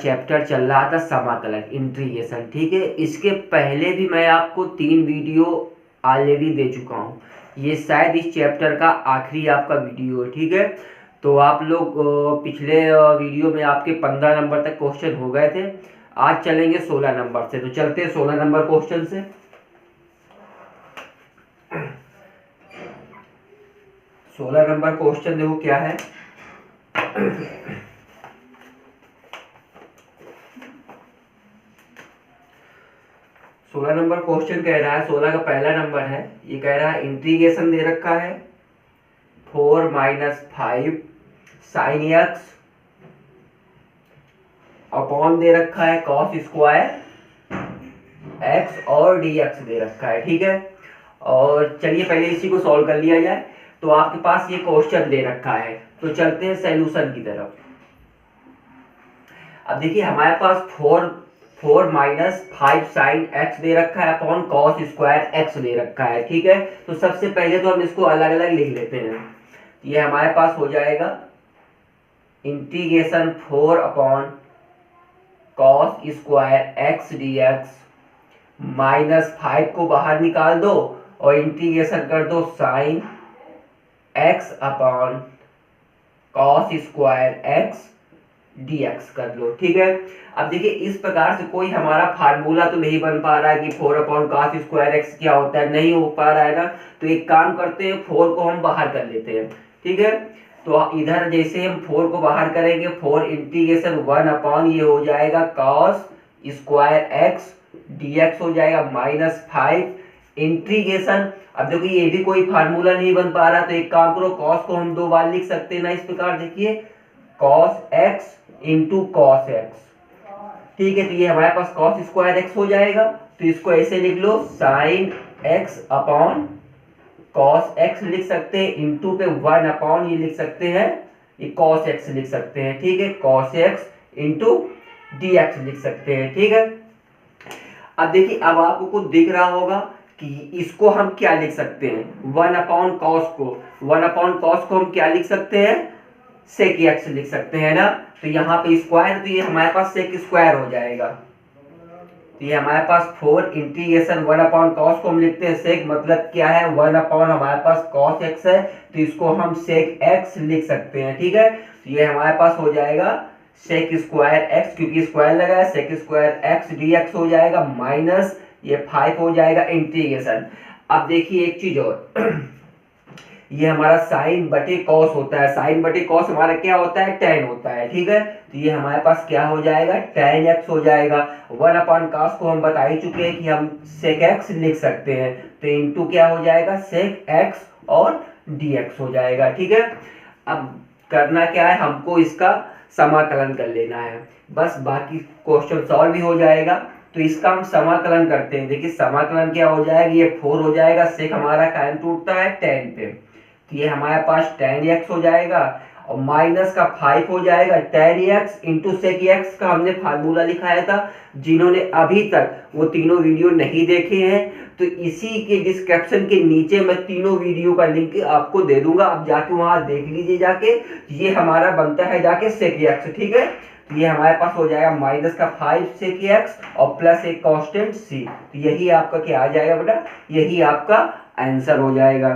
Chapter चल रहा था समाकलन इंटीग्रेशन, ठीक है। इसके पहले भी मैं आपको 3 वीडियो ऑलरेडी दे चुका हूँ। ये शायद इस चैप्टर का आखिरी आपका वीडियो है, ठीक है। तो आप लोग पिछले वीडियो में आपके 15 नंबर तक क्वेश्चन हो गए थे। आज चलेंगे 16 नंबर से। तो चलते हैं 16 नंबर क्वेश्चन से। 16 नंबर क्वेश्चन देखो क्या है। 16 नंबर क्वेश्चन कह रहा है, 16 का पहला नंबर है। ये कह रहा है इंटीग्रेशन दे रखा है 4 - 5 sin x अपॉन दे रखा है cos स्क्वायर x और dx दे रखा है, ठीक है। और चलिए पहले इसी को सॉल्व कर लिया जाए। तो आपके पास ये क्वेश्चन दे रखा है, तो चलते हैं सॉल्यूशन की तरफ। अब देखिए हमारे पास 4 - 5 sin x दे रखा है अपॉन cos स्क्वायर x दे रखा है, ठीक है। तो सबसे पहले तो हम इसको अलग अलग लिख लेते हैं। ये हमारे पास हो जाएगा integration 4 upon cos square x dx -5 को बाहर निकाल दो और इंटीग्रेशन कर दो sin x upon cos square x dx कर लो, ठीक है। अब देखिए इस प्रकार से कोई हमारा फार्मूला तो नहीं बन पा रहा है कि 4 अपॉन cos स्क्वायर x क्या होता है, नहीं हो पा रहा है ना। तो एक काम करते हैं, 4 को हम बाहर कर लेते हैं, ठीक है। तो इधर जैसे हम 4 को बाहर करेंगे, 4 इंटीग्रेशन 1 अपॉन ये हो जाएगा cos स्क्वायर x dx हो जाएगा -5 इंटीग्रेशन। अब देखो ये भी कोई फार्मूला नहीं बन पा रहा, तो एक काम करो, cos को हम 2 बार लिख सकते हैं ना, इस प्रकार देखिए cos x into cos x, ठीक है। तो ये हमारे पास cos स्क्वायर x हो जाएगा। तो इसको ऐसे लिख लो sin x upon cos x लिख सकते हैं, इंटू पे 1 अपॉन ये लिख सकते हैं, ये cos x लिख सकते हैं, ठीक है। cos x इंटू dx लिख सकते हैं, ठीक है। अब देखिए अब आपको कुछ दिख रहा होगा कि इसको हम क्या लिख सकते हैं, 1 अपॉन cos को हम क्या लिख सकते हैं, sec x लिख सकते हैं ना। तो यहाँ पे स्क्वायर, तो ये हमारे पास sec स्क्वायर हो जाएगा। तो ये हमारे पास 4 इंटीग्रेशन 1 अपॉन cos को हम लिखते हैं sec, मतलब क्या है 1 अपॉन हमारे पास cos x है, तो इसको हम sec x लिख सकते हैं, ठीक है। तो ये हमारे पास हो जाएगा sec स्क्वायर x, क्योंकि स्क्वायर लगा है, sec स्क्वायर x dx हो जाएगा माइनस ये 5 हो जाएगा इंटीग्रेशन। अब देखिए एक चीज और, ये हमारा साइन बटे कॉस होता है, साइन बटे कॉस हमारा क्या होता है, tan होता है, ठीक है। तो ये हमारे पास क्या हो जाएगा, tan x हो जाएगा। 1 अपॉन cos को हम बता ही चुके हैं कि हम sec x लिख सकते हैं, तो इंटू क्या हो जाएगा sec x और dx हो जाएगा, ठीक है। अब करना क्या है, हमको इसका समाकलन कर लेना है, बस बाकी क्वेश्चन सॉल्व भी हो जाएगा। तो इसका हम समाकलन करते हैं। देखिए समाकलन क्या हो जाएगा, ये 4 हो जाएगा, sec हमारा कायम टूटता है tan पे, तो ये हमारे पास tan x हो जाएगा और माइनस का 5 हो जाएगा tan x into sec x का हमने फार्मूला लिखाया था। जिन्होंने अभी तक वो तीनों वीडियो नहीं देखे हैं तो इसी के डिस्क्रिप्शन के नीचे मैं तीनों वीडियो का लिंक आपको दे दूंगा, आप जाके वहां देख लीजिए जाके। ये हमारा बनता है जाके sec x, ठीक है। तो ये हमारे पास हो जाएगा माइनस का 5 sec x और प्लस एक कांस्टेंट c, तो यही आपका क्या आ जाएगा बेटा, यही आपका आंसर हो जाएगा।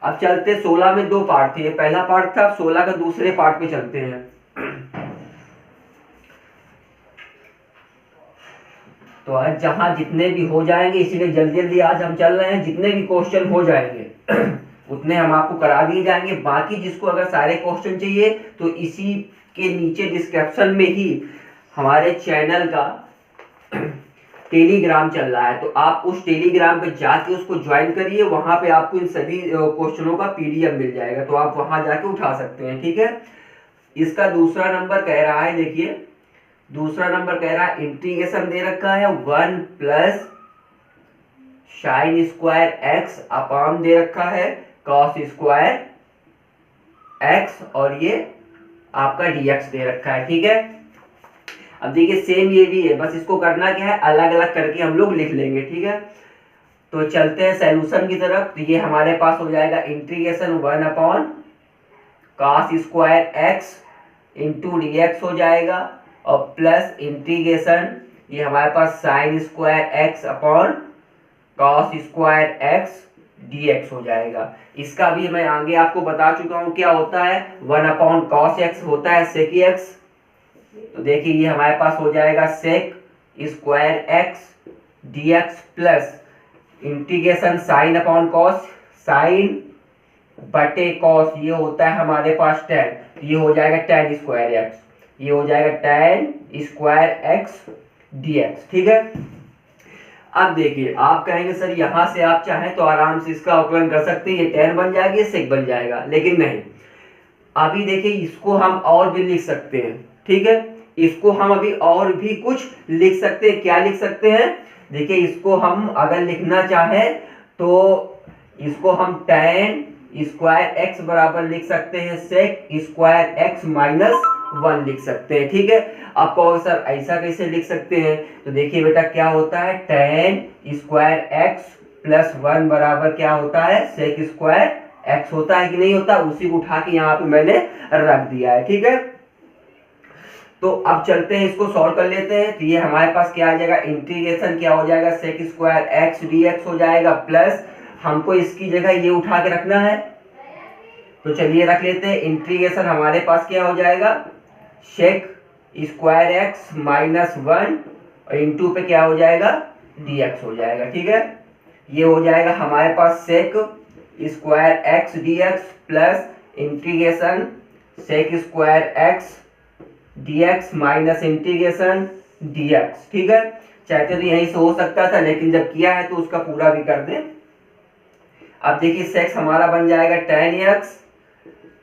अब चलते 16 में 2 पार्ट थे, पहला पार्ट था, 16 का दूसरे पार्ट पे चलते हैं। तो आज जहां जितने भी हो जाएंगे, इसीलिए जल्दी जल्दी आज हम चल रहे हैं, जितने भी क्वेश्चन हो जाएंगे उतने हम आपको करा दिए जाएंगे। बाकी जिसको अगर सारे क्वेश्चन चाहिए तो इसी के नीचे डिस्क्रिप्शन में ही हमारे चैनल का टेलीग्राम चल रहा है, तो आप उस टेलीग्राम पे जाके उसको ज्वाइन करिए, वहां पे आपको इन सभी क्वेश्चनों का पीडीएफ मिल जाएगा, तो आप वहां जाके उठा सकते हैं, ठीक है। इसका दूसरा नंबर कह रहा है, देखिए दूसरा नंबर कह रहा है इंटीग्रेशन दे रखा है 1 plus sine square x upon दे रखा है cos स्क्वायर x और ये आपका dx दे रखा है, ठीक है। अब देखिए सेम ये भी है, बस इसको करना क्या है, अलग अलग करके हम लोग लिख लेंगे, ठीक है। तो चलते हैं सॉल्यूशन की तरफ। तो ये हमारे पास हो जाएगा integration 1 upon cos square x into dx हो जाएगा और प्लस इंटीग्रेशन ये हमारे पास sine square x upon cos square x dx हो जाएगा। इसका भी मैं आगे आपको बता चुका हूं क्या होता है, 1 अपॉन कॉस एक्स होता है सेक एक्स। तो देखिए ये हमारे पास हो जाएगा sec square x dx plus integration sine upon cos, sine बटे कॉस ये होता है हमारे पास टेन, ये हो जाएगा टेन स्क्वायर एक्स, ये हो जाएगा टेन स्क्वायर एक्स dx। ठीक है, अब देखिए आप कहेंगे सर यहाँ से आप चाहें तो आराम से इसका अवकलन कर सकते हैं, ये टेन बन जाएगी ये सेक बन जाएगा, लेकिन नहीं। अभी देखिए इसको हम और भी लिख सकते हैं। ठीक है, इसको हम अभी और भी कुछ लिख सकते हैं। क्या लिख सकते हैं, देखिए इसको हम अगर लिखना चाहें तो इसको हम टेन स्क्वायर एक्स बराबर लिख सकते हैं सेक स्क्वायर एक्स माइनस 1 लिख सकते हैं। ठीक है, आप कहोगे सर ऐसा कैसे लिख सकते हैं, तो देखिए बेटा क्या होता है, टेन स्क्वायर एक्स प्लस 1 बराबर क्या होता है, सेक स्क्वायर एक्स होता है कि नहीं होता, उसी को उठा के यहाँ पे मैंने रख दिया है। ठीक है, तो अब चलते हैं इसको सॉल्व कर लेते हैं। तो ये हमारे पास क्या आ जाएगा, इंटीग्रेशन क्या हो जाएगा, सेक स्क्वायर एक्स डीएक्स हो जाएगा, प्लस हमको इसकी जगह ये उठा के रखना है, तो चलिए रख लेते हैं। इंटीग्रेशन हमारे पास क्या हो जाएगा, सेक स्क्वायर एक्स माइनस 1 और इंटू पे क्या हो जाएगा, dx हो जाएगा। ठीक है, ये हो जाएगा हमारे पास sec square x dx plus integration sec square x dx minus integration dx। ठीक है, चाहते तो यहीं से हो सकता था, लेकिन जब किया है तो उसका पूरा भी कर दें। अब देखिए सेक्स हमारा बन जाएगा tan x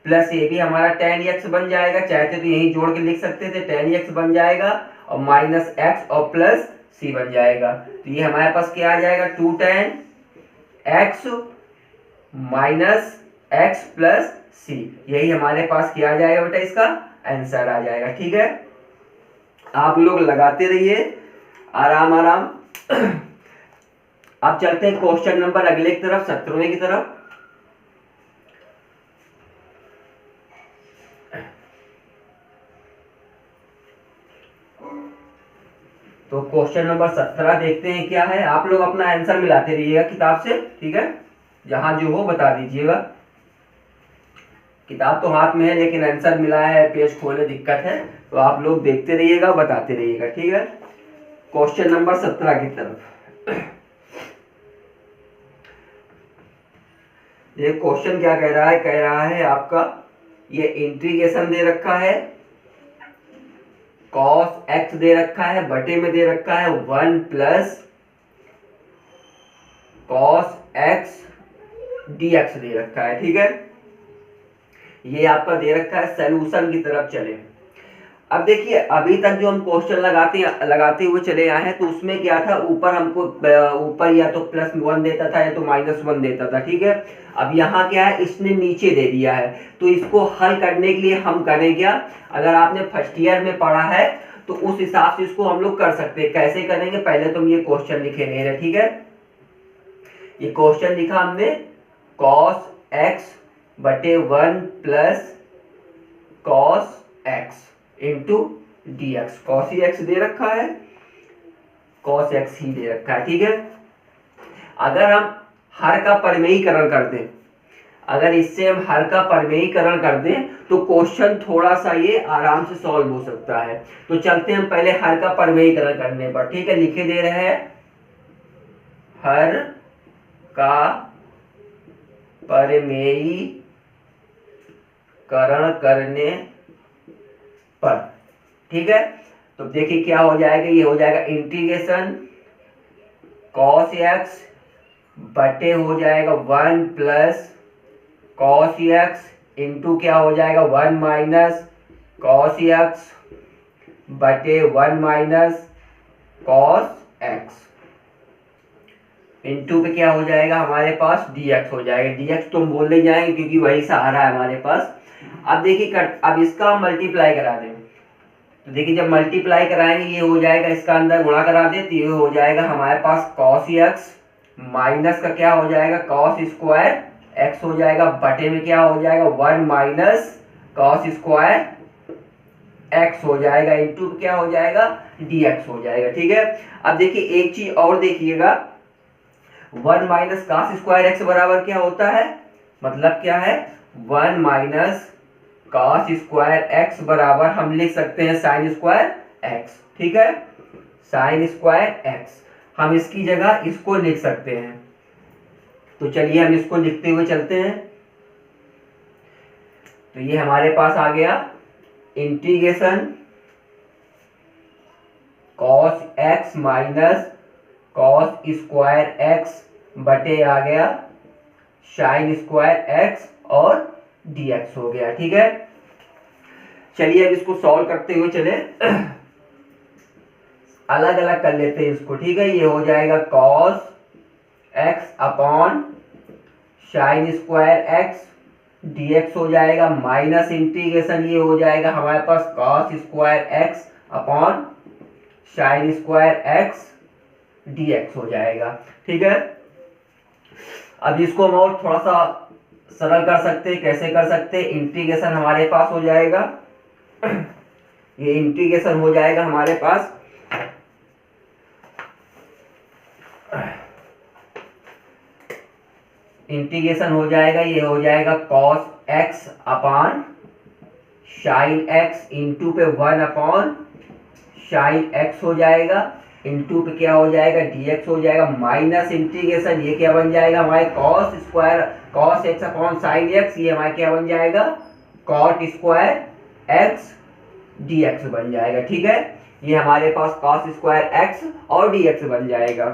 प्लस ये भी हमारा tan x बन जाएगा, चाहते तो यहीं जोड़ के लिख सकते थे, tan x बन जाएगा और माइनस x और प्लस c बन जाएगा। तो ये हमारे पास क्या आ जाएगा, 2 tan x minus x plus c, यही हमारे पास क्या आ जाएगा बेटा, इसका आंसर आ जाएगा। ठीक है, आप लोग लगाते रहिए आराम आराम। अब चलते हैं क्वेश्चन नंबर अगले की तरफ, 17वें की तरफ। तो क्वेश्चन नंबर 17 देखते हैं क्या है। आप लोग अपना आंसर मिलाते रहिएगा किताब से। ठीक है, जहां जो हो बता दीजिएगा। किताब तो हाथ में है लेकिन आंसर मिला है, पेज खोलने दिक्कत है, तो आप लोग देखते रहिएगा, बताते रहिएगा। ठीक है, क्वेश्चन नंबर 17 की तरफ। ये क्वेश्चन क्या कह रहा है, कह रहा है आपका ये इंटीग्रेशन दे रखा है, cos x दे रखा है, बटे में दे रखा है 1 प्लस cos x dx दे रखा है। ठीक है, ये आपका दे रखा है। सॉल्यूशन की तरफ चले। अब देखिए अभी तक जो हम क्वेश्चन लगाते हुए चले आए हैं, तो उसमें क्या था, ऊपर हमको ऊपर या तो +1 देता था या तो -1 देता था। ठीक है, अब यहाँ क्या है, इसने नीचे दे दिया है, तो इसको हल करने के लिए हम करें क्या, अगर आपने फर्स्ट ईयर में पढ़ा है तो उस हिसाब से इसको हम लोग कर सकते हैं। कैसे करेंगे, पहले तो हम ये क्वेश्चन लिखे नहीं रहे। ठीक है, ये क्वेश्चन लिखा हमने, cos x बटे 1 plus cos x into dx। cos x दे रखा है, cos x ही दे रखा है। ठीक है, अगर हम हर का परिमेयीकरण कर दें, अगर इससे हम हर का परिमेयीकरण कर दें तो क्वेश्चन थोड़ा सा ये आराम से सॉल्व हो सकता है। तो चलते हैं पहले हर का परिमेयीकरण करने पर। ठीक है, लिखे दे रहे हैं हर का परिमेयीकरण करने पर। ठीक है, तो देखिए क्या हो जाएगा, ये हो जाएगा इंटीग्रेशन cos x बटे हो जाएगा 1 प्लस cos x इंटू क्या हो जाएगा 1 माइनस cos x बटे 1 माइनस cos x इंटू पे क्या हो जाएगा हमारे पास dx हो जाएगा। dx तो हम बोल ले जाएंगे क्योंकि वही सहारा है हमारे पास। अब देखिए अब इसका मल्टीप्लाई करा दें, तो देखिए जब मल्टीप्लाई कराएंगे ये हो जाएगा, इसका अंदर गुणा करा दे तो ये हो जाएगा हमारे पास cos x माइनस का क्या हो जाएगा cos स्क्वायर x हो जाएगा, बटे में क्या हो जाएगा 1 माइनस cos स्क्वायर एक्स हो जाएगा, इंटू क्या हो जाएगा, dx हो जाएगा। ठीक है, अब देखिए एक चीज और देखिएगा, 1 माइनस कास स्क्वायर एक्स बराबर क्या होता है, मतलब क्या है, 1 माइनस कास स्क्वायर एक्स बराबर हम लिख सकते हैं साइन स्क्वायर एक्स। ठीक है, साइन स्क्वायर एक्स, हम इसकी जगह इसको लिख सकते हैं। तो चलिए हम इसको लिखते हुए चलते हैं। तो ये हमारे पास आ गया integration cos x minus cos square x बटे आ गया साइन स्क्वायर एक्स और dx हो गया। ठीक है, चलिए अब इसको सॉल्व करते हुए चले, अलग अलग कर लेते हैं इसको। ठीक है, ये हो जाएगा cos x upon sine square x dx हो जाएगा, माइनस इंटीग्रेशन ये हो जाएगा हमारे पास cos square x upon sine square x dx हो जाएगा। ठीक है, अब इसको हम और थोड़ा सा सरल कर सकते हैं। कैसे कर सकते हैं, इंटीग्रेशन हमारे पास हो जाएगा, ये इंटीग्रेशन हो जाएगा हमारे पास इंटीग्रेशन हो जाएगा, ये हो जाएगा cos x upon sine x into पे 1 अपॉन साइन एक्स हो जाएगा, इंटू पे क्या हो जाएगा, dx हो जाएगा, माइनस इंटीग्रेशन ये क्या बन जाएगा हमारे cos square cos x upon sine x, ये हमारे क्या बन जाएगा कॉट स्क्वायर एक्स dx बन जाएगा। ठीक है, ये हमारे पास कॉस स्क्वायर एक्स और dx बन जाएगा।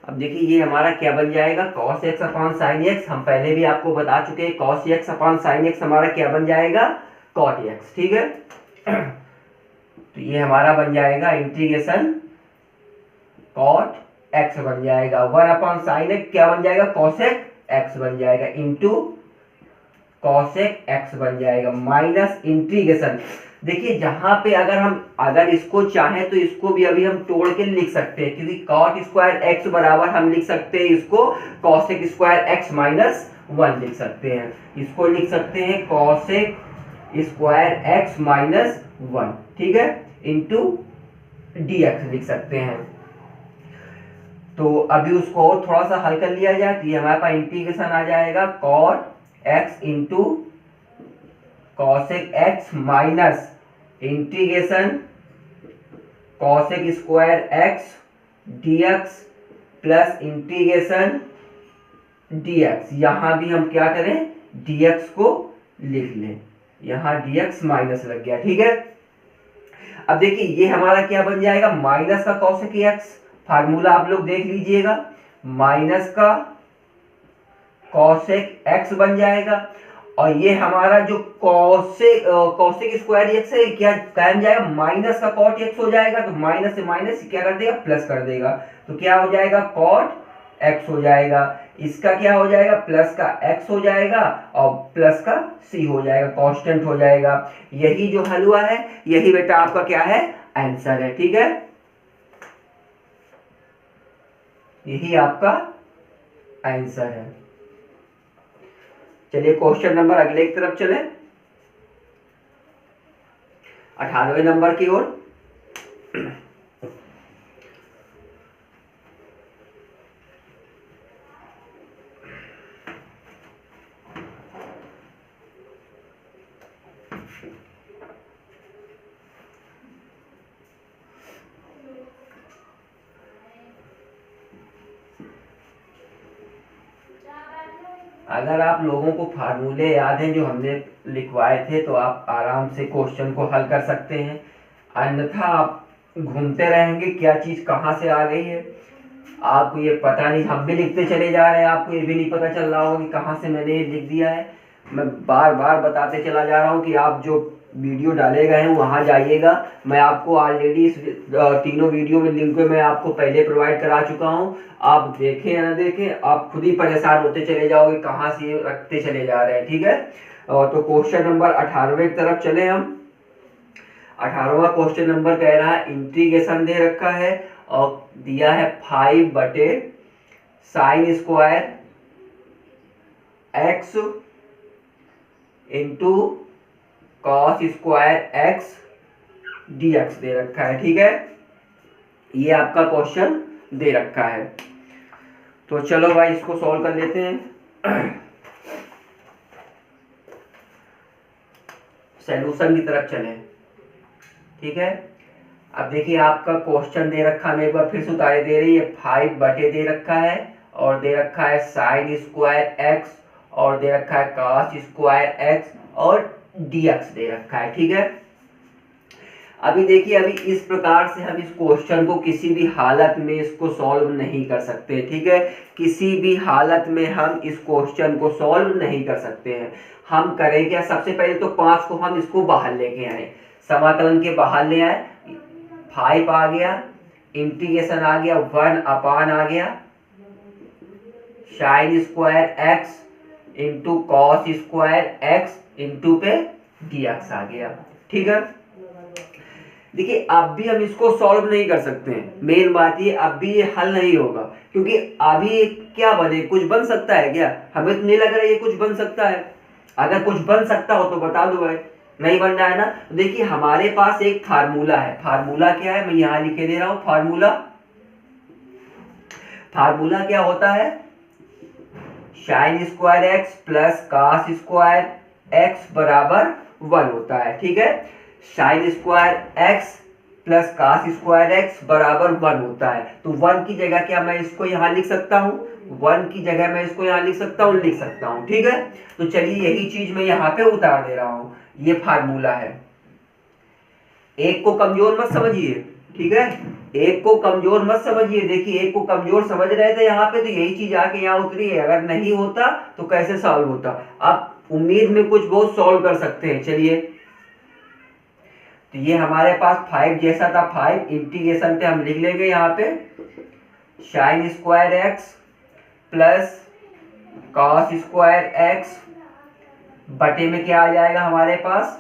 अब देखिए ये हमारा क्या बन जाएगा, cos x upon sine x, हम पहले भी आपको बता चुके हैं cos x upon sine x हमारा क्या बन जाएगा, कॉट एक्स। ठीक है, तो ये हमारा बन जाएगा इंटीग्रेशन कॉट एक्स बन जाएगा, 1 अपॉन साइन एक्स क्या बन जाएगा, कॉसेक एक्स बन जाएगा, इंटू कॉसेक एक्स बन जाएगा, माइनस इंटीग्रेशन। देखिए जहां पे अगर इसको चाहें तो इसको भी अभी हम तोड़ के लिख सकते हैं, क्योंकि कॉट स्क्वायर एक्स बराबर हम लिख सकते हैं इसको कॉसेक स्क्वायर एक्स माइनस 1 लिख सकते हैं, इसको लिख सकते हैं कॉसेक स्क्वायर एक्स माइनस 1। ठीक है, इंटू dx लिख सकते हैं। तो अभी उसको और थोड़ा सा हल कर लिया जाए, तो ये हमारे पास इंटीग्रेशन आ जाएगा cot X into cosec X minus integration cosec square x dx plus integration dx, यहां भी हम क्या करें dx को लिख लें, यहां dx माइनस लग गया। ठीक है, अब देखिए ये हमारा क्या बन जाएगा, माइनस का कॉसेक एक्स, फार्मूला आप लोग देख लीजिएगा, माइनस का कॉसेक एक्स बन जाएगा, और ये हमारा जो कॉसेक स्क्वायर एक्स है क्या बन जाएगा, माइनस का कॉट एक्स हो जाएगा, तो माइनस से माइनस क्या कर देगा, प्लस कर देगा, तो क्या हो जाएगा कॉट एक्स हो जाएगा, इसका क्या हो जाएगा, प्लस का एक्स हो जाएगा और प्लस का सी हो जाएगा, कांस्टेंट हो जाएगा। यही जो हल हुआ है, यही बेटा आपका क्या है, आंसर है। ठीक है, यही आपका आंसर है। चलिए क्वेश्चन नंबर अगले की तरफ चले, 18वें नंबर की ओर। अगर आप लोगों को फार्मूले याद हैं जो हमने लिखवाए थे तो आप आराम से क्वेश्चन को हल कर सकते हैं, अन्यथा आप घूमते रहेंगे क्या चीज़ कहाँ से आ गई है आपको ये पता नहीं, हम भी लिखते चले जा रहे हैं, आपको ये भी नहीं पता चल रहा होगा कि कहाँ से मैंने ये लिख दिया है। मैं बार बार बताते चला जा रहा हूँ कि आप जो वीडियो डाले गए हैं वहाँ जाइएगा, मैं आपको ऑलरेडी इस तीनों वीडियो में लिंक मैं आपको पहले प्रोवाइड करा चुका हूँ, आप देखें या ना देखें आप खुद ही परेशान होते चले जाओगे कहाँ से ये रखते चले जा रहे हैं। ठीक है, तो क्वेश्चन नंबर 18वें की तरफ चले हम। 18वां क्वेश्चन नंबर कह रहा है इंटीग्रेशन दे रखा है और दिया है 5 बटे sign square x into cos square x dx दे रखा है। ठीक है, ये आपका क्वेश्चन दे रखा है। तो चलो भाई इसको सॉल्व कर लेते हैं। सॉल्यूशन की तरफ चलें। ठीक है, अब देखिए आपका क्वेश्चन दे रखा है, मैं एक बार फिर से उतारे दे रही है, 5 बटे दे रखा है और दे रखा है साइन स्क्वायर एक्स और दे रखा है कॉस स्क्वायर एक्स और dx दे रखा है। ठीक है, अभी देखिए अभी इस प्रकार से हम इस क्वेश्चन को किसी भी हालत में इसको सॉल्व नहीं कर सकते। ठीक है, किसी भी हालत में हम इस क्वेश्चन को सॉल्व नहीं कर सकते हैं। हम करें क्या, सबसे पहले तो 5 को हम इसको बाहर लेके आए, समाकलन के बाहर ले आए, 5 आ गया, इंटीग्रेशन आ गया, 1 अपान आ गया sign square x into cos square x into पे dx आ गया। ठीक है, देखिए अब भी हम इसको सॉल्व नहीं कर सकते हैं, मेन बात ये अब भी ये हल नहीं होगा, क्योंकि अभी क्या बने, कुछ बन सकता है क्या, हमें तो नहीं लग रहा है ये कुछ बन सकता है। अगर कुछ बन सकता हो तो बता दो भाई, नहीं बन रहा है ना। तो देखिए हमारे पास एक फार्मूला है, फार्मूला क्या है मैं यहां लिखे दे रहा हूं, फार्मूला क्या होता है, sign square x plus cos square x बराबर 1 होता है। ठीक है, sign square x plus cos square x बराबर 1 होता है। तो 1 की जगह क्या मैं इसको यहां लिख सकता हूं, 1 की जगह मैं इसको यहां लिख सकता हूं। ठीक है, तो चलिए यही चीज मैं यहां पे उतार दे रहा हूं, ये फार्मूला है। एक को कमजोर मत समझिए। ठीक है, एक को कमजोर मत समझिए, देखिए एक को कमजोर समझ रहे थे यहाँ पे, तो यही चीज आके यहाँ उतरी है, अगर नहीं होता तो कैसे सॉल्व होता। अब उम्मीद में कुछ बहुत सॉल्व कर सकते हैं। चलिए, तो ये हमारे पास 5 जैसा था, 5 इंटीग्रेशन पे हम लिख लेंगे यहाँ पे sign square x plus cos square x बटे में क्या आ जाएगा हमारे पास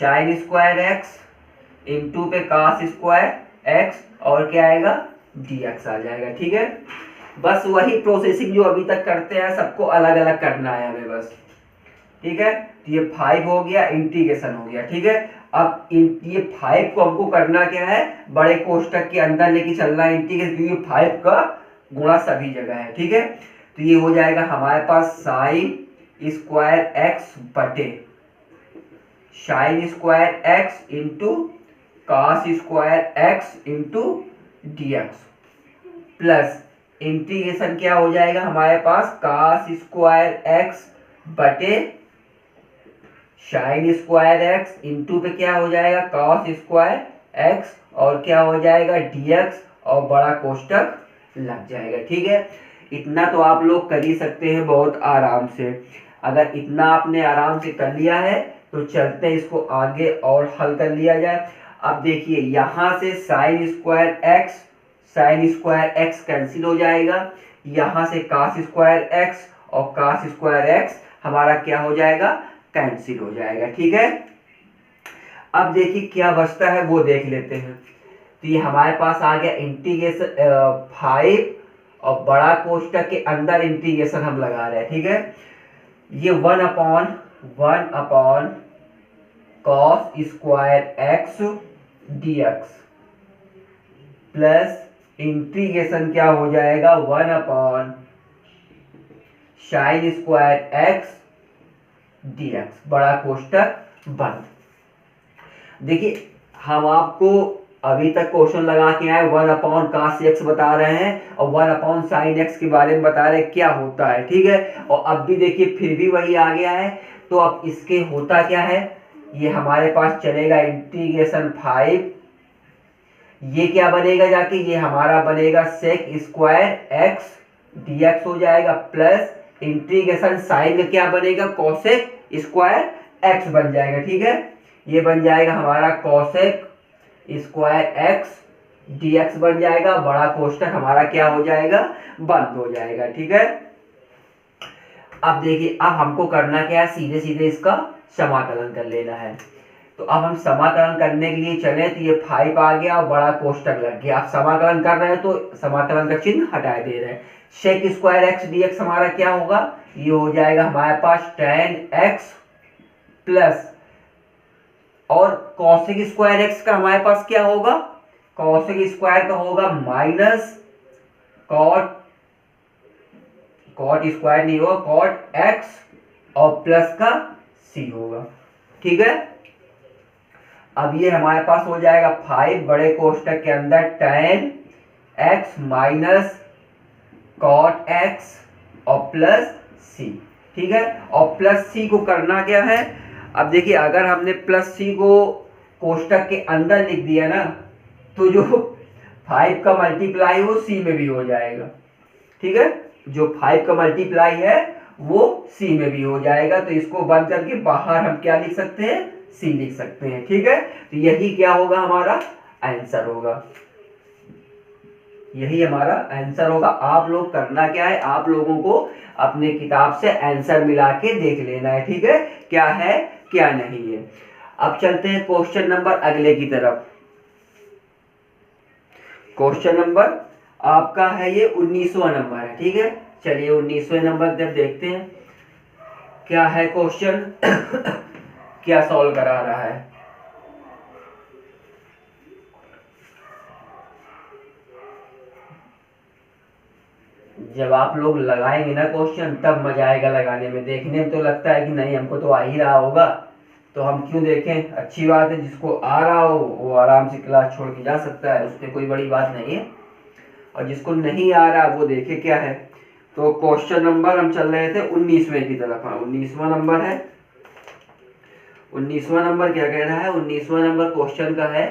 साइन स्क्वायर एक्स इंटू पे कॉस स्क्वायर एक्स और क्या आएगा dx आ जाएगा। ठीक है, बस वही प्रोसेसिंग जो अभी तक करते हैं सबको अलग अलग करना है हमें बस। ठीक है, तो ये 5 हो गया, इंटीग्रेशन हो गया। ठीक है, अब ये 5 को हमको करना क्या है, बड़े कोष्टक के अंदर लेके चलना है इंटीग्रेशन, क्योंकि 5 का गुणा सभी जगह है। ठीक है, तो ये हो जाएगा हमारे पास साइन स्क्वायर एक्स बटे sign square x into cos square x into dx plus integration क्या हो जाएगा हमारे पास कॉस स्क्वायर एक्स बटे साइन स्क्वायर एक्स इंटू पे क्या हो जाएगा कॉस स्क्वायर एक्स और क्या हो जाएगा dx और बड़ा कोष्टक लग जाएगा। ठीक है, इतना तो आप लोग कर ही सकते हैं बहुत आराम से। अगर इतना आपने आराम से कर लिया है तो चलते हैं इसको आगे और हल कर लिया जाए। अब देखिए यहां से साइन स्क्वायर एक्स कैंसिल हो जाएगा, यहां से कॉस स्क्वायर एक्स और कॉस स्क्वायर एक्स हमारा क्या हो जाएगा कैंसिल हो जाएगा। ठीक है, अब देखिए क्या बचता है वो देख लेते हैं। तो ये हमारे पास आ गया इंटीग्रेशन 5 और बड़ा कोष्टक के अंदर इंटीग्रेशन हम लगा रहे हैं। ठीक है, ये 1 upon cos square x dx plus integration क्या हो जाएगा 1 upon sine square x dx बड़ा कोष्टक बंद। देखिए हम आपको अभी तक क्वेश्चन लगा के आए, 1 अपॉन कॉस एक्स बता रहे हैं और 1 अपॉन साइन एक्स के बारे में बता रहे हैं क्या होता है। ठीक है, और अब भी देखिए फिर भी वही आ गया है। तो अब इसके होता क्या है, ये हमारे पास चलेगा इंटीग्रेशन 5, ये क्या बनेगा जाके, ये हमारा बनेगा सेक स्क्वायर एक्स dx हो जाएगा प्लस इंटीग्रेशन साइन में क्या बनेगा कोसेक स्क्वायर एक्स बन जाएगा। ठीक है, ये बन जाएगा हमारा कोसेक स्क्वायर एक्स dx बन जाएगा, बड़ा कोष्टक हमारा क्या हो जाएगा बंद हो जाएगा। ठीक है, अब देखिए अब हमको करना क्या है, सीधे सीधे इसका समाकलन कर लेना है। तो अब हम समाकलन करने के लिए चले, तो ये 5 आ गया और बड़ा कोष्टक लग गया। आप समाकलन कर रहे हैं तो समाकलन का चिन्ह हटा दे रहे हैं। सेक स्क्वायर एक्स dx हमारा क्या होगा, ये हो जाएगा हमारे पास tan x प्लस, और कॉसेक स्क्वायर एक्स का हमारे पास क्या होगा, कॉसेक स्क्वायर का होगा माइनस कॉट, कॉट स्क्वायर नहीं होगा, कॉट एक्स और प्लस का सी होगा। ठीक है, अब ये हमारे पास हो जाएगा 5 बड़े कोष्टक के अंदर tan x minus cot X और प्लस सी। ठीक है, और प्लस सी को करना क्या है, अब देखिए अगर हमने प्लस सी को कोष्टक के अंदर लिख दिया ना, तो जो 5 का मल्टीप्लाई वो सी में भी हो जाएगा। ठीक है, जो 5 का मल्टीप्लाई है वो सी में भी हो जाएगा, तो इसको बंद करके बाहर हम क्या लिख सकते हैं, सी लिख सकते हैं। ठीक है, तो यही क्या होगा, हमारा आंसर होगा, यही हमारा आंसर होगा। आप लोग करना क्या है, आप लोगों को अपने किताब से आंसर मिला के देख लेना है। ठीक है, क्या है क्या नहीं है। अब चलते हैं क्वेश्चन नंबर अगले की तरफ। क्वेश्चन नंबर आपका है ये 19वां नंबर है। ठीक है, चलिए 19वें नंबर जब देखते हैं क्या है क्वेश्चन क्या सॉल्व करा रहा है। जब आप लोग लगाएंगे ना क्वेश्चन तब मजा आएगा लगाने में, देखने में तो लगता है कि नहीं हमको तो आ ही रहा होगा तो हम क्यों देखें, अच्छी बात है, जिसको आ रहा हो वो आराम से क्लास छोड़ के जा सकता है, उसमें कोई बड़ी बात नहीं है, और जिसको नहीं आ रहा वो देखे क्या है। तो क्वेश्चन नंबर हम चल रहे थे 19वें की तरफ। हाँ 19वां नंबर है। 19वां नंबर क्या कह रहा है, 19वां नंबर क्वेश्चन का है,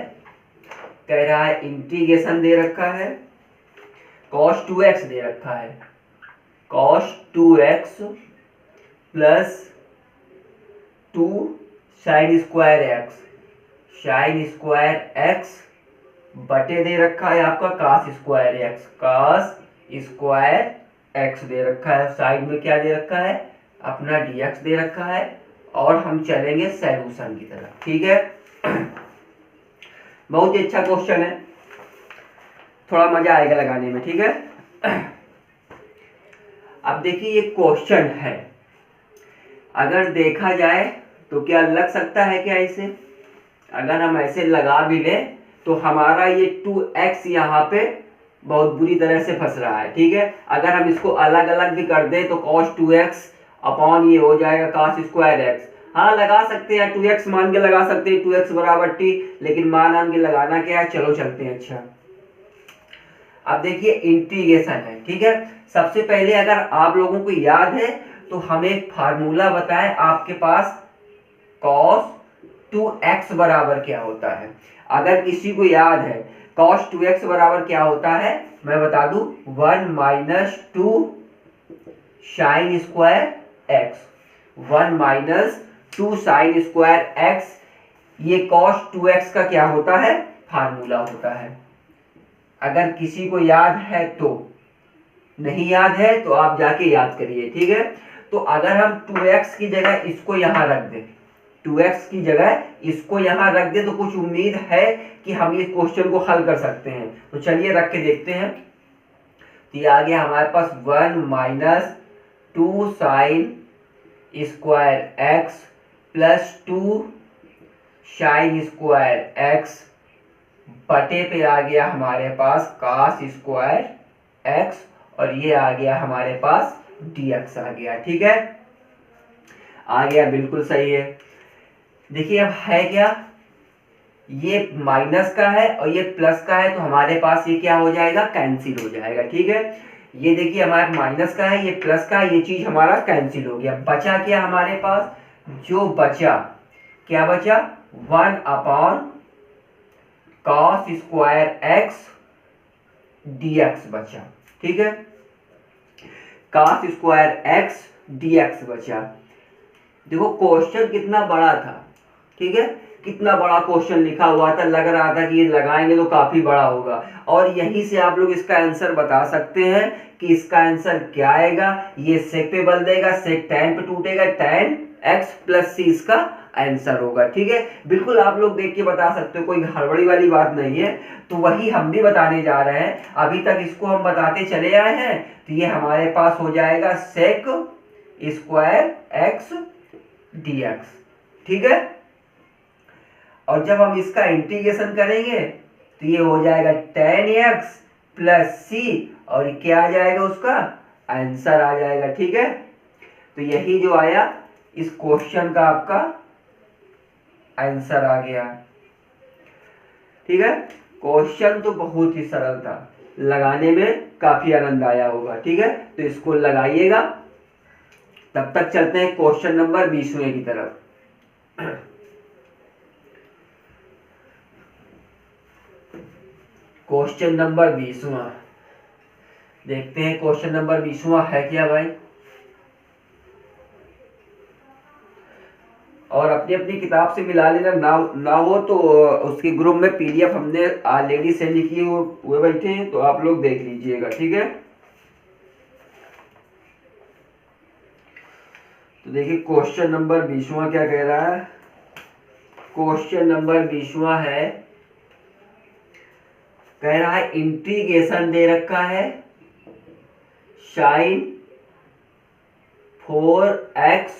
कह रहा है इंटीग्रेशन दे रखा है, cos 2x दे रखा है, cos 2x plus 2 sine square x, sine square x बटे दे रखा है आपका cos square x, cos square x दे रखा है, साइड में क्या दे रखा है, अपना dx दे रखा है, और हम चलेंगे सॉल्यूशन की तरफ। ठीक है, बहुत ही अच्छा क्वेश्चन है, थोड़ा मजा आएगा लगाने में। ठीक है, अब देखिए ये क्वेश्चन है, अगर देखा जाए तो क्या लग सकता है क्या इसे, अगर हम ऐसे लगा भी लें तो हमारा ये 2x यहाँ पे बहुत बुरी तरह से फंस रहा है। ठीक है, अगर हम इसको अलग अलग भी कर दें तो cos 2x अपॉन ये हो जाएगा cos स्क्वायर एक्स। हाँ लगा सकते हैं, 2x मान के लगा सकते हैं, 2x बराबर t, लेकिन मान के लगाना क्या है, चलो चलते हैं। अच्छा अब देखिए इंटीग्रेशन है। ठीक है, सबसे पहले अगर आप लोगों को याद है तो हमें एक फार्मूला बताएं आपके पास, cos 2x बराबर क्या होता है। अगर किसी को याद है cos 2x बराबर क्या होता है, मैं बता दूं 1 minus 2 sine square x, 1 minus 2 sine square x, ये cos 2x का क्या होता है, फार्मूला होता है। अगर किसी को याद है तो, नहीं याद है तो आप जाके याद करिए। ठीक है, तो अगर हम 2x की जगह इसको यहाँ रख दें, 2x की जगह इसको यहाँ रख दें तो कुछ उम्मीद है कि हम ये क्वेश्चन को हल कर सकते हैं। तो चलिए रख के देखते हैं। तो ये आ गया हमारे पास 1 minus 2 sine square x plus 2 sine square x बटे पे आ गया हमारे पास cos स्क्वायर एक्स, और ये आ गया हमारे पास dx आ गया। ठीक है, आ गया, बिल्कुल सही है। देखिए अब है क्या, ये माइनस का है और ये प्लस का है, तो हमारे पास ये क्या हो जाएगा, कैंसिल हो जाएगा। ठीक है, ये देखिए हमारे पास माइनस का है, ये प्लस का है, ये चीज हमारा कैंसिल हो गया। बचा क्या हमारे पास, जो बचा क्या बचा, 1 upon cos square x dx बचा। ठीक है, cos स्क्वायर एक्स dx बचा। देखो क्वेश्चन कितना बड़ा था, ठीक है, कितना बड़ा क्वेश्चन लिखा हुआ था, लग रहा था कि ये लगाएंगे तो काफी बड़ा होगा, और यहीं से आप लोग इसका आंसर बता सकते हैं कि इसका आंसर क्या आएगा। ये सेक पे बल देगा, सेक tan पे टूटेगा, tan x प्लस सी इसका आंसर होगा। ठीक है, बिल्कुल आप लोग देख के बता सकते हो, कोई हड़बड़ी वाली बात नहीं है। तो वही हम भी बताने जा रहे हैं, अभी तक इसको हम बताते चले आए हैं। तो ये हमारे पास हो जाएगा सेक स्क्वायर एक्स dx। ठीक है। और जब हम इसका इंटीग्रेशन करेंगे तो ये हो जाएगा tan x प्लस सी, और क्या आ जाएगा, उसका आंसर आ जाएगा। ठीक है, तो यही जो आया इस क्वेश्चन का आपका आंसर आ गया। ठीक है, क्वेश्चन तो बहुत ही सरल था, लगाने में काफी आनंद आया होगा। ठीक है, तो इसको लगाइएगा। तब तक चलते हैं क्वेश्चन नंबर 20वें की तरफ। क्वेश्चन नंबर 20वां देखते हैं। क्वेश्चन नंबर 20वां है क्या भाई? और अपनी अपनी किताब से मिला लेना, ना हो तो उसके ग्रुप में पीडीएफ हमने ऑलरेडी सेंड किए हुए बैठे हैं, तो आप लोग देख लीजिएगा। ठीक है, तो देखिए क्वेश्चन नंबर 20वां क्या कह रहा है। क्वेश्चन नंबर 20वां है, कह रहा है इंटीग्रेशन दे रखा है sin 4x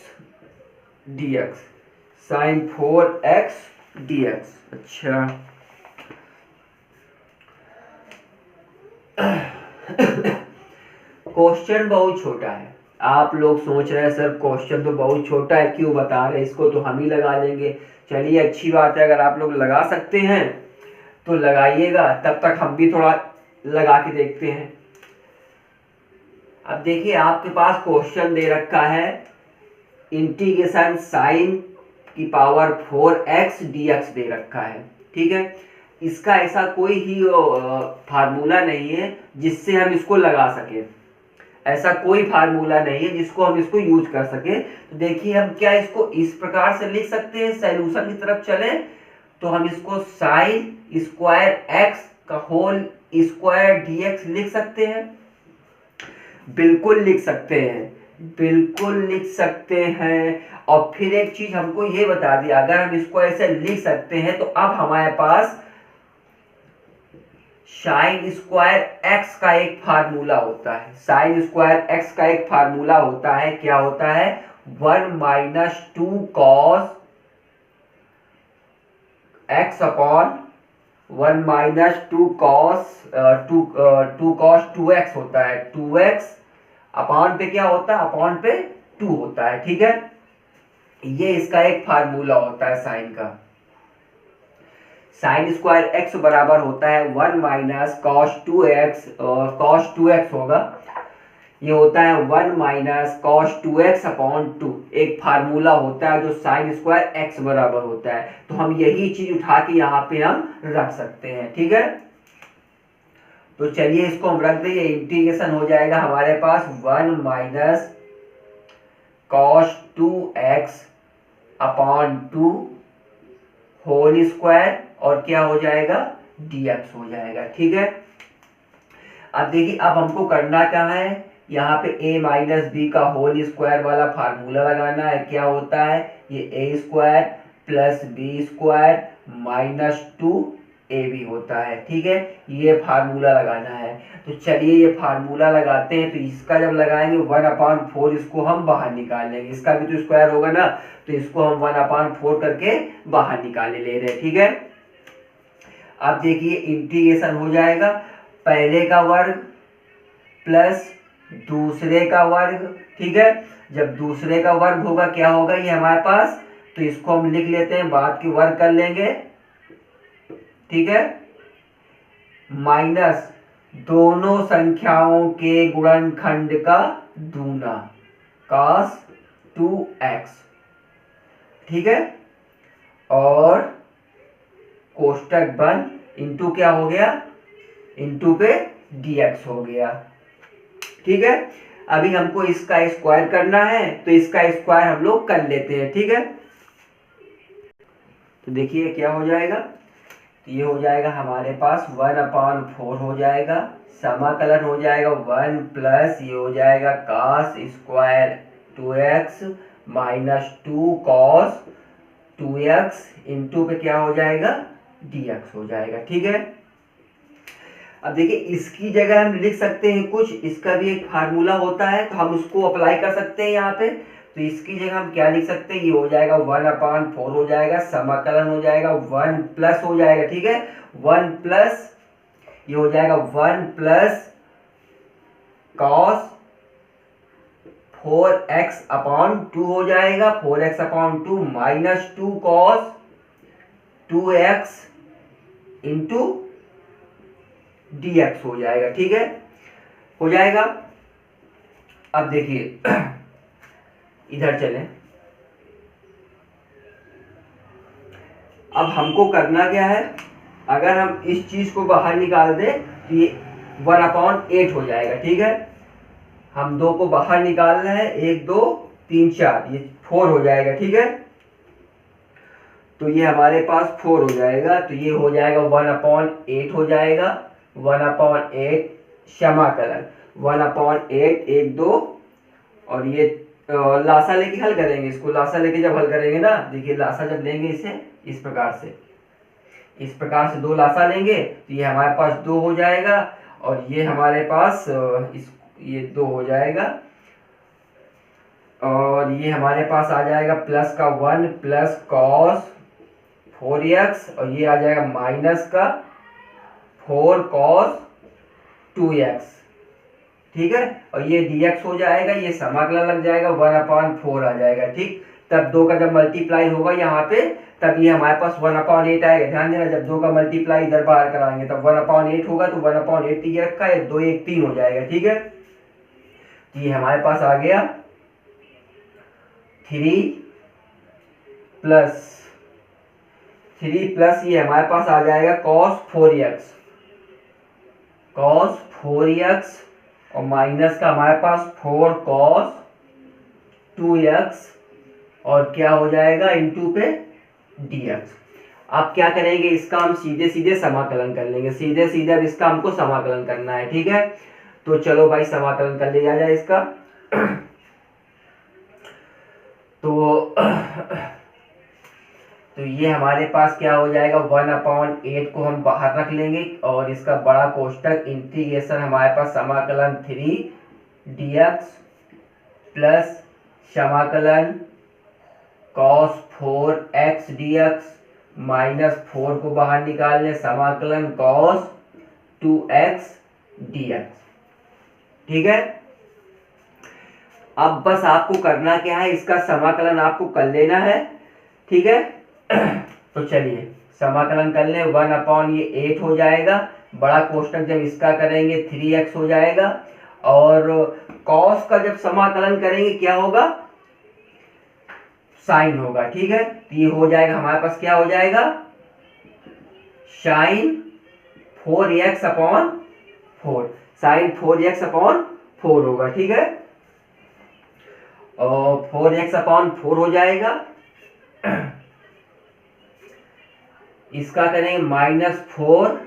dx, sin 4x dx। अच्छा क्वेश्चन बहुत छोटा है। आप लोग सोच रहे हैं सर क्वेश्चन तो बहुत छोटा है, क्यों बता रहे हैं, इसको तो हम ही लगा लेंगे। चलिए अच्छी बात है, अगर आप लोग लगा सकते हैं तो लगाइएगा, तब तक हम भी थोड़ा लगा के देखते हैं। अब देखिए आपके पास क्वेश्चन दे रखा है इंटीग्रेशन साइन की पावर 4x dx दे रखा है। ठीक है, इसका ऐसा कोई ही फार्मूला नहीं है जिससे हम इसको लगा सके, ऐसा कोई फार्मूला नहीं है जिसको हम इसको यूज कर सके। तो देखिए हम क्या इसको इस प्रकार से लिख सकते हैं, सॉल्यूशन की तरफ चले तो हम इसको साइन स्क्वायर x का होल स्क्वायर dx लिख सकते हैं। बिल्कुल लिख सकते हैं, बिल्कुल लिख सकते हैं। और फिर एक चीज हमको ये बता दिया, अगर हम इसको ऐसे लिख सकते हैं तो अब हमारे पास साइन स्क्वायर x का एक फार्मूला होता है। साइन स्क्वायर x का एक फार्मूला होता है, क्या होता है, 1 minus 2 cos x upon 1 minus 2 cos 2 cos 2x होता है। 2x अपॉन पे क्या होता है, अपॉन पे 2 होता है। ठीक है, ये इसका एक फार्मूला होता है साइन का। साइन स्क्वायर एक्स बराबर होता है 1 minus cos 2x, cos 2x होगा, ये होता है 1 माइनस कॉस 2x अपॉन 2। एक फार्मूला होता है जो साइन स्क्वायर एक्स बराबर होता है, तो हम यही चीज उठा के यहाँ पे हम रख सकते हैं। ठीक है, तो चलिए इसको हम रख देंगे, इंटीग्रेशन हो जाएगा हमारे पास 1 minus cos 2x upon 2 whole square, और क्या हो जाएगा, dx हो जाएगा। ठीक है, अब देखिए अब हमको करना क्या है, यहाँ पे a माइनस बी का होल स्क्वायर वाला फार्मूला लगाना है। क्या होता है, ये a square plus B square minus 2ab होता है। ठीक है, ये फार्मूला लगाना है। तो चलिए ये फार्मूला लगाते हैं। तो इसका जब लगाएंगे 1/4 इसको हम बाहर निकाल लेंगे, इसका भी तो स्क्वायर होगा ना, तो इसको हम 1/4 करके बाहर निकाले ले रहे हैं। ठीक है, अब देखिए इंटीग्रेशन हो जाएगा, पहले का वर्ग प्लस दूसरे का वर्ग। ठीक है, जब दूसरे का वर्ग होगा क्या होगा, ये हमारे पास, तो इसको हम लिख लेते हैं, बाद के वर्ग कर लेंगे। ठीक है, माइनस दोनों संख्याओं के गुणनखंड का दूना cos 2x। ठीक है, और कोष्टक बंद, इंटू क्या हो गया, इंटू पे dx हो गया। ठीक है, अभी हमको इसका स्क्वायर करना है, तो इसका स्क्वायर हम लोग कर लेते हैं। ठीक है, तो देखिए क्या हो जाएगा, तो ये हो जाएगा हमारे पास 1/4 हो जाएगा, समाकलन हो जाएगा 1 प्लस ये हो जाएगा cos square 2x minus 2 cos 2x into पे क्या हो जाएगा, dx हो जाएगा। ठीक है, अब देखिए इसकी जगह हम लिख सकते हैं कुछ, इसका भी एक फार्मूला होता है, तो हम उसको अप्लाई कर सकते हैं यहाँ पे। तो इसकी जगह हम क्या लिख सकते हैं, ये हो जाएगा 1/4 हो जाएगा, समाकलन हो जाएगा 1 प्लस हो जाएगा, ठीक है, 1 प्लस, ये हो जाएगा 1 प्लस कॉस 4x/2 हो जाएगा, 4x/2 minus 2 cos 2x into dx हो जाएगा, ठीक है, हो जाएगा। अब देखिए इधर चलें, अब हमको करना क्या है, अगर हम इस चीज को बाहर निकाल दें तो ये 1/8 हो जाएगा, ठीक है, हम 2 को बाहर निकालना है, 1 2 3 4, ये 4 हो जाएगा, ठीक है, तो ये हमारे पास 4 हो जाएगा, तो ये हो जाएगा 1/8 हो जाएगा, 1/8 समाकलन 1/8 1 2, और ये लासा लेके हल करेंगे इसको, लासा लेके जब हल करेंगे ना, देखिए लासा जब लेंगे इसे इस प्रकार से 2 लासा लेंगे तो ये हमारे पास 2 हो जाएगा, और ये हमारे पास ये 2 हो जाएगा, और ये हमारे पास आ जाएगा प्लस का 1 प्लस कॉस 4x, और ये आ जाएगा माइनस का 4 कॉस 2x, ठीक है, और ये dx हो जाएगा, ये समाकलन लग जाएगा 1/4 आ जाएगा, ठीक, तब 2 का जब मल्टीप्लाई होगा यहाँ पे तब ये हमारे पास 1/8 आएगा, ध्यान देना, जब 2 का मल्टीप्लाई इधर बाहर कराएंगे तब 1/8 होगा, तो 1/8 ये रखा है, 2 1 3 हो जाएगा, ठीक है, तो ये हमारे पास आ गया 3 प्लस ये हमारे पास आ जाएगा cos 4x और माइनस का हमारे पास 4 cos 2x, और क्या हो जाएगा इंटू पे dx। अब क्या करेंगे, इसका हम सीधे सीधे समाकलन कर लेंगे, सीधे सीधे अब इसका हमको समाकलन करना है, ठीक है, तो चलो भाई समाकलन कर लिया जाए इसका। तो ये हमारे पास क्या हो जाएगा, 1/8 को हम बाहर रख लेंगे, और इसका बड़ा कोष्टक इंटीग्रेशन हमारे पास समाकलन 3 dx प्लस समाकलन cos 4x dx माइनस 4 को बाहर निकाल लें, समाकलन cos 2x dx, ठीक है। अब बस आपको करना क्या है, इसका समाकलन आपको कर लेना है, ठीक है। तो चलिए समाकलन कर लें, 1/8 हो जाएगा, बड़ा कोष्टक जब इसका करेंगे 3x हो जाएगा, और cos का जब समाकलन करेंगे क्या होगा, साइन होगा, ठीक है, तो ये हो जाएगा हमारे पास क्या हो जाएगा, साइन 4x/4, साइन 4x/4 होगा, ठीक है, और 4x/4 हो जाएगा, इसका करेंगे -4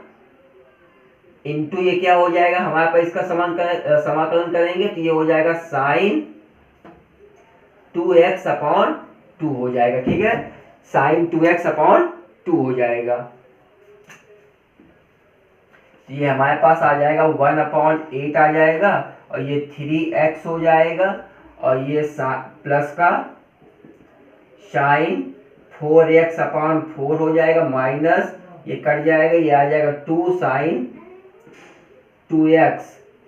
इंटू ये क्या हो जाएगा हमारे पास, इसका समाकलन करेंगे तो ये हो जाएगा साइन 2x/2 हो जाएगा, ठीक है, साइन 2x/2 हो जाएगा, ये हमारे पास आ जाएगा 1/8 आ जाएगा, और ये 3x हो जाएगा, और ये प्लस का साइन 4x/4 हो जाएगा, माइनस ये कट जाएगा, ये आ जाएगा 2 साइन 2x,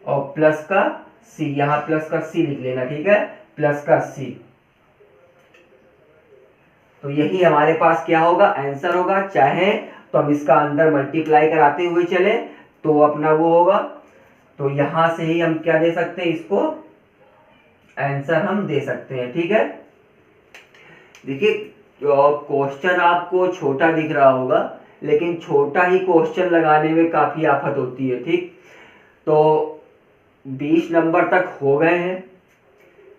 और प्लस का c, यहाँ प्लस का c लिख लेना, ठीक है, प्लस का c, तो यही हमारे पास क्या होगा, आंसर होगा। चाहे तो हम इसका अंदर मल्टीप्लाई कराते हुए चले तो अपना वो होगा, तो यहां से ही हम क्या दे सकते हैं, इसको आंसर हम दे सकते हैं, ठीक है। देखिए क्वेश्चन आपको छोटा दिख रहा होगा, लेकिन छोटा ही क्वेश्चन लगाने में काफी आफत होती है, ठीक, तो 20 नंबर तक हो गए हैं,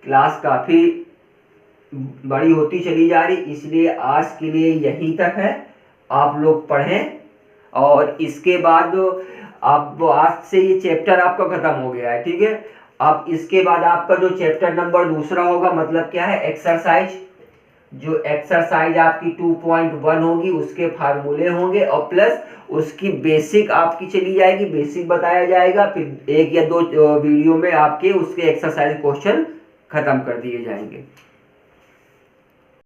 क्लास काफी बड़ी होती चली जा रही, इसलिए आज के लिए यहीं तक है, आप लोग पढ़ें, और इसके बाद आप आज से ये चैप्टर आपका खत्म हो गया है, ठीक है। अब इसके बाद आपका जो चैप्टर नंबर दूसरा होगा, मतलब क्या है, एक्सरसाइज, जो एक्सरसाइज आपकी 2.1 होगी, उसके फार्मूले होंगे, और प्लस उसकी बेसिक आपकी चली जाएगी, बेसिक बताया जाएगा, फिर 1 या 2 वीडियो में आपके उसके एक्सरसाइज क्वेश्चन खत्म कर दिए जाएंगे।